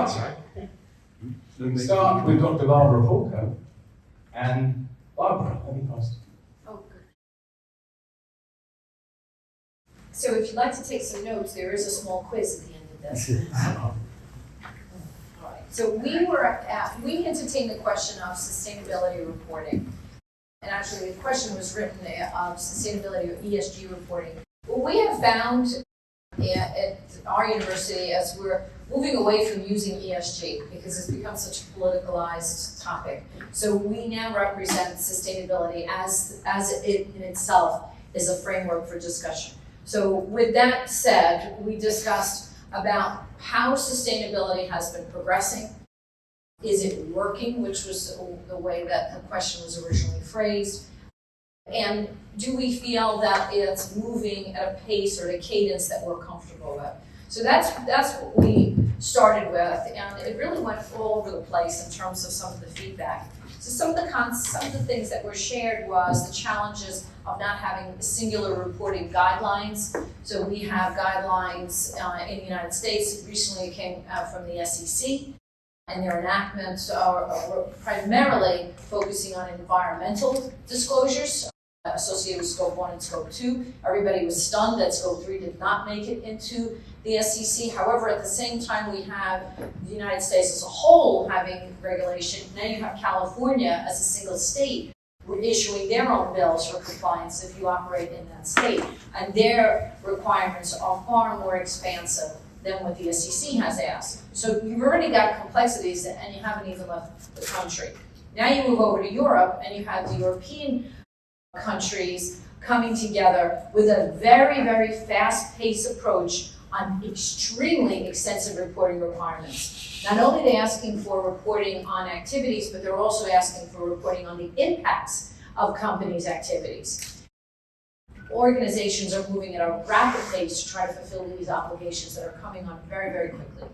start with Dr. Barbara Porco. And Barbara, let me pass it. Oh, good. So if you'd like to take some notes, there is a small quiz at the end of this. All right. So we entertained the question of sustainability reporting. And actually the question was written of sustainability or ESG reporting. What we have found at our university as we're moving away from using ESG because it's become such a politicalized topic. So we now represent sustainability as it in itself is a framework for discussion. So with that said, we discussed about how sustainability has been progressing. Is it working, which was the way that the question was originally phrased? And do we feel that it's moving at a pace or at a cadence that we're comfortable with? So that's what we started with, and it really went all over the place in terms of some of the feedback. So some of the things that were shared was the challenges of not having singular reporting guidelines. So we have guidelines in the United States. Recently it came out from the SEC, and their enactments are primarily focusing on environmental disclosures associated with Scope 1 and Scope 2. Everybody was stunned that Scope 3 did not make it into the SEC. However, at the same time, we have the United States as a whole having regulation. Now you have California as a single state issuing their own bills for compliance if you operate in that state. And their requirements are far more expansive than what the SEC has asked. So you've already got complexities and you haven't even left the country. Now you move over to Europe and you have the European countries coming together with a very, very fast-paced approach on extremely extensive reporting requirements. Not only are they asking for reporting on activities, but they're also asking for reporting on the impacts of companies' activities. Organizations are moving at a rapid pace to try to fulfill these obligations that are coming on very, very quickly.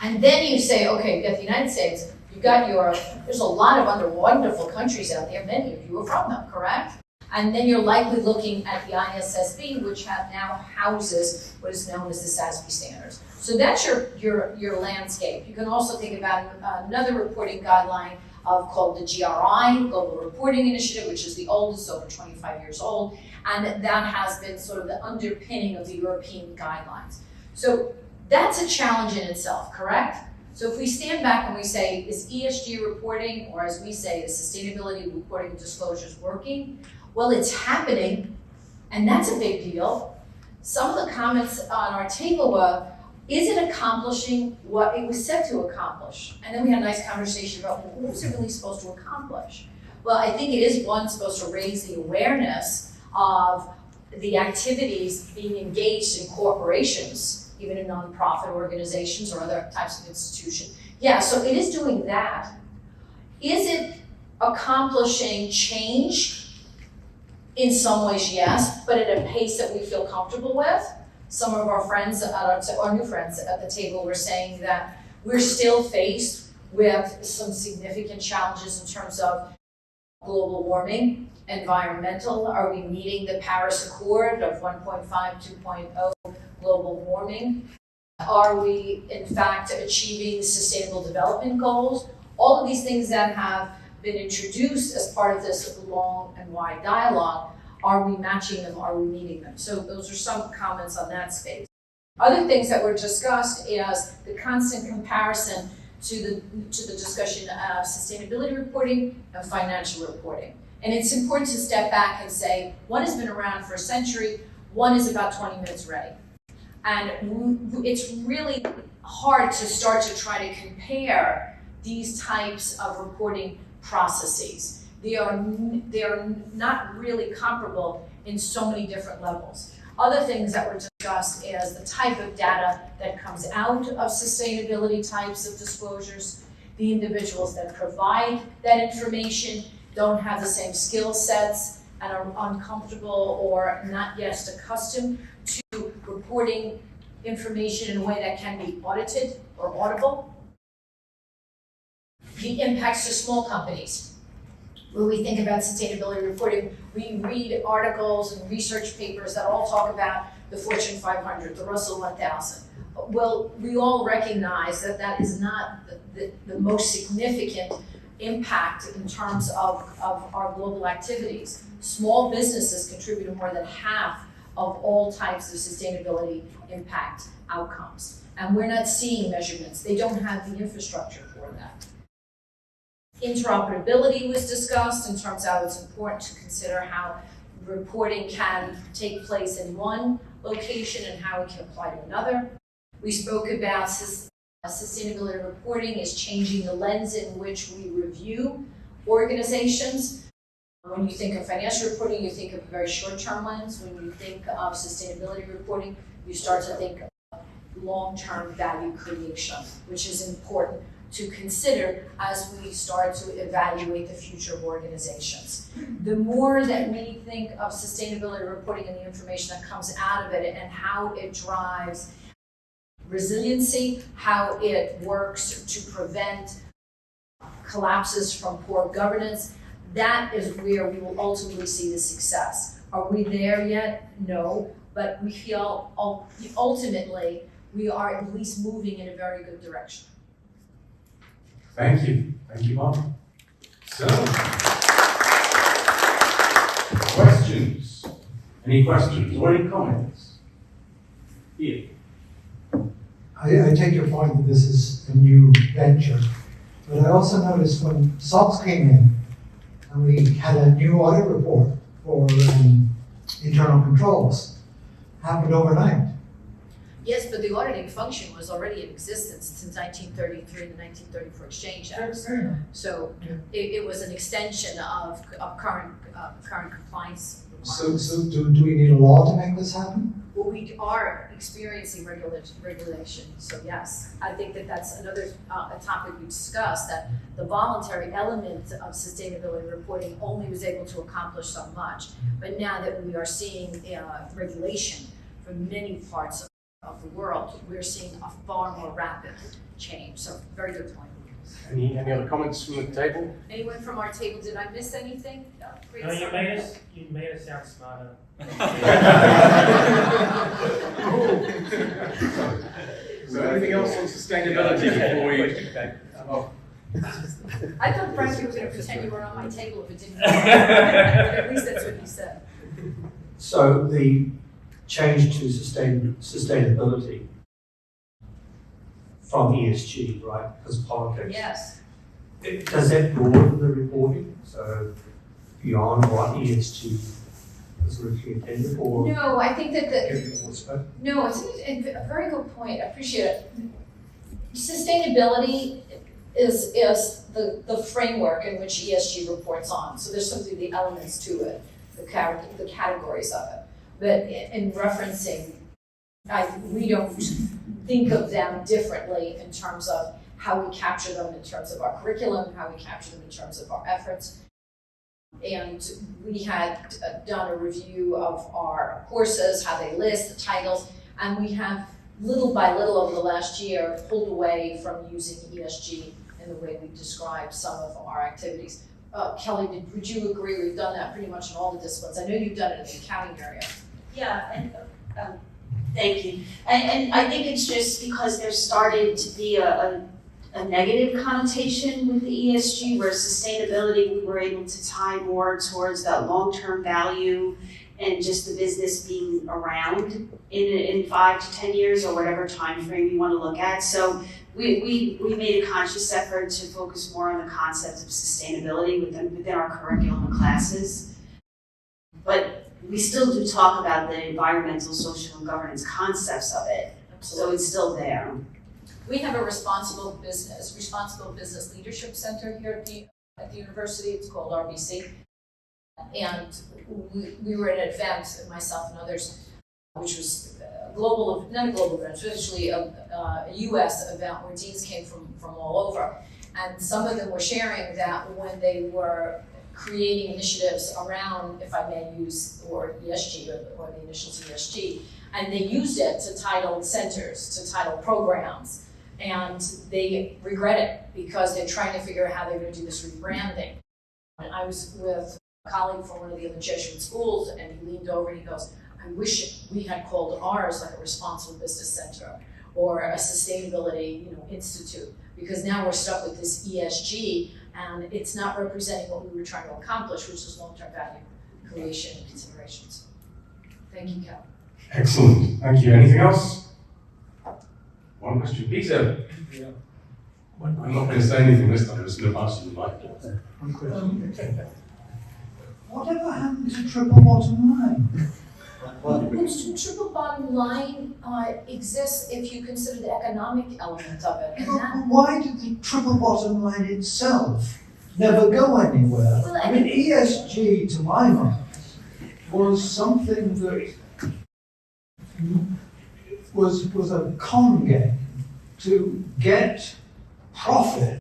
And then you say, okay, you've got the United States, you've got Europe, there's a lot of other wonderful countries out there, many of you are from them, correct? And then you're likely looking at the ISSB, which now houses what is known as the SASB standards. So that's your landscape. You can also think about another reporting guideline called the GRI, Global Reporting Initiative, which is the oldest, over 25 years old, and that has been sort of the underpinning of the European guidelines. So that's a challenge in itself, correct? So if we stand back and we say, is ESG reporting, or as we say, is sustainability reporting disclosures working? Well, it's happening, and that's a big deal. Some of the comments on our table were, is it accomplishing what it was set to accomplish? And then we had a nice conversation about, well, what was it really supposed to accomplish? Well, I think it is, one, supposed to raise the awareness of the activities being engaged in corporations, even in nonprofit organizations or other types of institutions. Yeah, so it is doing that. Is it accomplishing change? In some ways, yes, but at a pace that we feel comfortable with. Some of our friends, our new friends at the table were saying that we're still faced with some significant challenges in terms of global warming, environmental. Are we meeting the Paris Accord of 1.5, 2.0 global warming? Are we, in fact, achieving sustainable development goals? All of these things that have been introduced as part of this long and wide dialogue, are we matching them, are we meeting them? So those are some comments on that space. Other things that were discussed is the constant comparison to the discussion of sustainability reporting and financial reporting. And it's important to step back and say, one has been around for a century, one is about 20 minutes ready. And it's really hard to start to try to compare these types of reporting processes. They are not really comparable in so many different levels. Other things that were discussed is the type of data that comes out of sustainability types of disclosures. The individuals that provide that information don't have the same skill sets and are uncomfortable or not yet accustomed to reporting information in a way that can be audited or auditable. The impacts to small companies. When we think about sustainability reporting, we read articles and research papers that all talk about the Fortune 500, the Russell 1000. well, we all recognize that that is not the most significant impact in terms of our global activities. Small businesses contribute to more than half of all types of sustainability impact outcomes. And we're not seeing measurements. They don't have the infrastructure for that. Interoperability was discussed in terms of how it's important to consider how reporting can take place in one location and how it can apply to another. We spoke about sustainability reporting is changing the lens in which we review organizations. When you think of financial reporting, you think of a very short-term lens. When you think of sustainability reporting, you start to think of long-term value creation, which is important to consider as we start to evaluate the future of organizations. The more that we think of sustainability reporting and the information that comes out of it and how it drives resiliency, how it works to prevent collapses from poor governance, that is where we will ultimately see the success. Are we there yet? No, but we feel ultimately we are at least moving in a very good direction. Thank you, Mark. So, questions? Any questions or any comments? Here. I take your point that this is a new venture, but I also noticed when SOX came in and we had a new audit report for internal controls, happened overnight. Yes, but the auditing function was already in existence since 1933, the 1934 Exchange Act. So it was an extension of current compliance requirements. So do we need a law to make this happen? Well, we are experiencing regulation, so yes. I think that that's another a topic we discussed, that the voluntary element of sustainability reporting only was able to accomplish so much. But now that we are seeing regulation from many parts of the world, we're seeing a far more rapid change. So very good point. Any other comments from the table? Anyone from our table, did I miss anything? No, No, you made us sound smarter. So anything else on sustainability before we? Oh. I thought, Frank, you were going to pretend you were on my table if it didn't. But at least that's what you said. So the change to sustainability from ESG, right? Because politics. Yes. Does that broaden the reporting? So beyond what ESG is originally intended, or No, I think that everything was spoken? no, it's a very good point. I appreciate it. Sustainability is the framework in which ESG reports on. So there's simply the elements to it, the categories of it. But in referencing, we don't think of them differently in terms of how we capture them in terms of our curriculum, how we capture them in terms of our efforts. And we had done a review of our courses, how they list, the titles, and we have little by little over the last year pulled away from using ESG in the way we describe some of our activities. Kelly, would you agree? We've done that pretty much in all the disciplines. I know you've done it in the accounting area. Yeah, and thank you. And I think it's just because there started to be a negative connotation with the ESG, where sustainability we were able to tie more towards that long-term value and just the business being around in 5 to 10 years or whatever time frame you want to look at. So we made a conscious effort to focus more on the concepts of sustainability within our curriculum and classes. But we still do talk about the environmental, social, and governance concepts of it. So it's still there. We have a responsible business leadership center here at the university. It's called RBC. And we were at an event, myself and others, which was not a global event, it was actually a US event where deans came from all over. And some of them were sharing that when they were creating initiatives around, if I may use the word ESG or the initials ESG, and they used it to title centers, to title programs. And they regret it because they're trying to figure out how they're going to do this rebranding. And I was with a colleague from one of the other Jesuit schools, and he leaned over and he goes, I wish we had called ours like a responsible business center or a sustainability, institute, because now we're stuck with this ESG, and it's not representing what we were trying to accomplish, which is long-term value creation and considerations. Thank you, Cal. Excellent, thank you. Anything else? One question, Peter. I'm not going to say anything this time, I'm just going to pass you the mic. Whatever happened to triple bottom line? Triple bottom line exists if you consider the economic element of it, and that. Why did the triple bottom line itself never go anywhere? Well, I mean, ESG, to my mind, was something that was a con game to get profit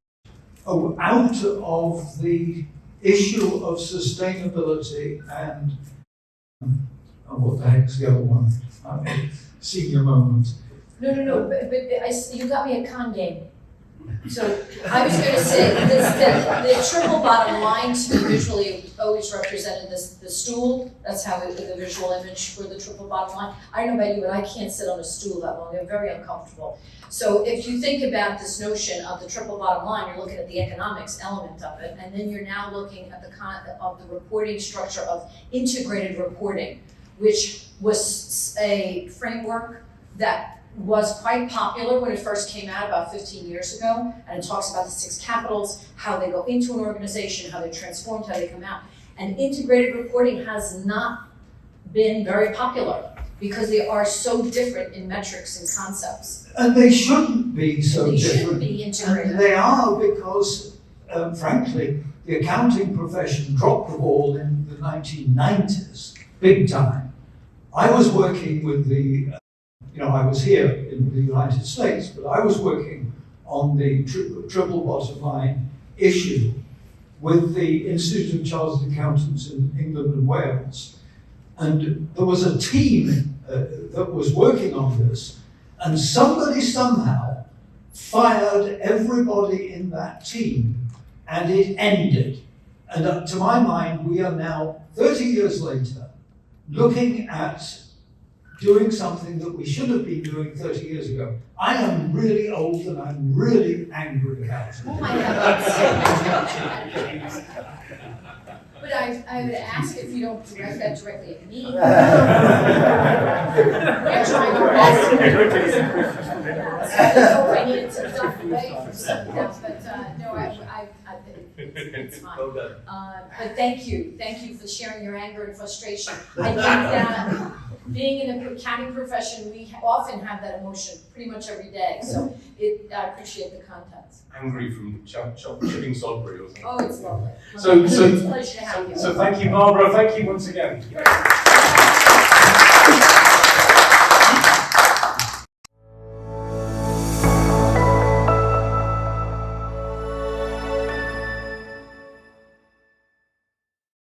out of the issue of sustainability and what the heck's the other one? Senior moment. No, but you got me a con game. So I was going to say the triple bottom line to me visually always represented the stool. That's how the visual image for the triple bottom line. I don't know about you, but I can't sit on a stool that long. I'm very uncomfortable. So if you think about this notion of the triple bottom line, you're looking at the economics element of it, and then you're now looking at the reporting structure of integrated reporting, which was a framework that was quite popular when it first came out about 15 years ago, and it talks about the 6 capitals, how they go into an organization, how they're transformed, how they come out. And integrated reporting has not been very popular because they are so different in metrics and concepts. And they shouldn't be so They different. shouldn't be integrated. And they are because, frankly, the accounting profession dropped the ball in the 1990s, big time. I was working with I was here in the United States, but I was working on the triple bottom line issue with the Institute of Chartered Accountants in England and Wales. And there was a team that was working on this, and somebody somehow fired everybody in that team, and it ended. And to my mind, we are now, 30 years later, looking at doing something that we should have been doing 30 years ago. I am really old and I'm really angry about it. Oh my God. But I would ask if you don't direct that directly at me. We're trying our best. I needed to duck away from some of that, but no, it's fine. But thank you for sharing your anger and frustration. I think that being in a accounting profession, we often have that emotion pretty much every day. So I appreciate the context. Angry from chipping Salisbury or something. Oh, it's lovely. So It's a pleasure to have you. thank you, Barbara. Thank you once again.